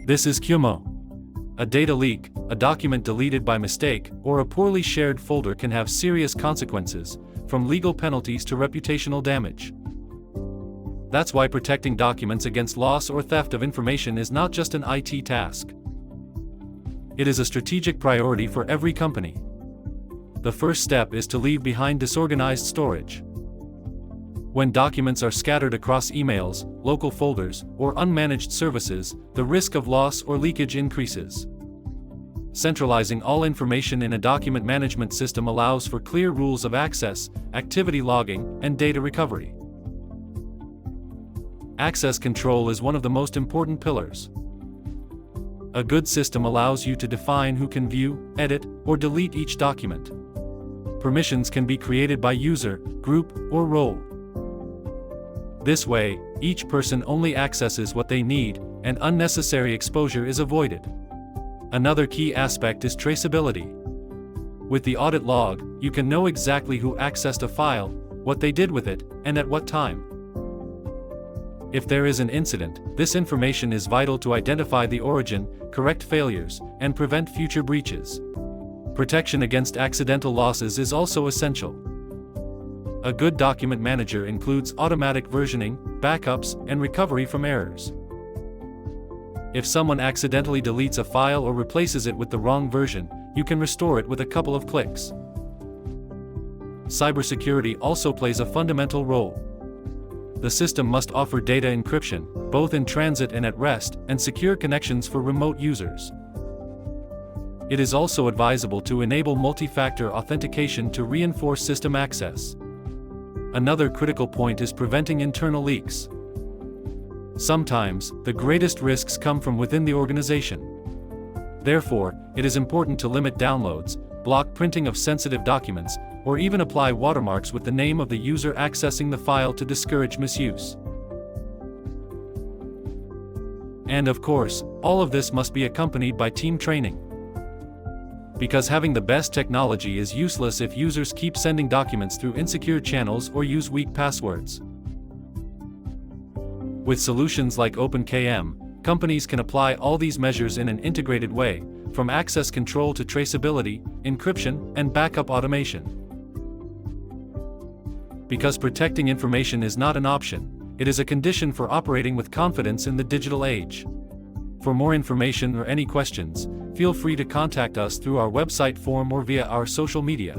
This is QMO. A data leak, a document deleted by mistake, or a poorly shared folder can have serious consequences, from legal penalties to reputational damage. That's why protecting documents against loss or theft of information is not just an IT task. It is a strategic priority for every company. The first step is to leave behind disorganized storage. When documents are scattered across emails, local folders, or unmanaged services, the risk of loss or leakage increases. Centralizing all information in a document management system allows for clear rules of access, activity logging, and data recovery. Access control is one of the most important pillars. A good system allows you to define who can view, edit, or delete each document. Permissions can be created by user, group, or role. This way, each person only accesses what they need, and unnecessary exposure is avoided. Another key aspect is traceability. With the audit log, you can know exactly who accessed a file, what they did with it, and at what time. If there is an incident, this information is vital to identify the origin, correct failures, and prevent future breaches. Protection against accidental losses is also essential. A good document manager includes automatic versioning, backups, and recovery from errors. If someone accidentally deletes a file or replaces it with the wrong version, you can restore it with a couple of clicks. Cybersecurity also plays a fundamental role. The system must offer data encryption, both in transit and at rest, and secure connections for remote users. It is also advisable to enable multi-factor authentication to reinforce system access. Another critical point is preventing internal leaks. Sometimes, the greatest risks come from within the organization. Therefore, it is important to limit downloads, block printing of sensitive documents, or even apply watermarks with the name of the user accessing the file to discourage misuse. And of course, all of this must be accompanied by team training. Because having the best technology is useless if users keep sending documents through insecure channels or use weak passwords. With solutions like OpenKM, companies can apply all these measures in an integrated way, from access control to traceability, encryption, and backup automation. Because protecting information is not an option, it is a condition for operating with confidence in the digital age. For more information or any questions, feel free to contact us through our website form or via our social media.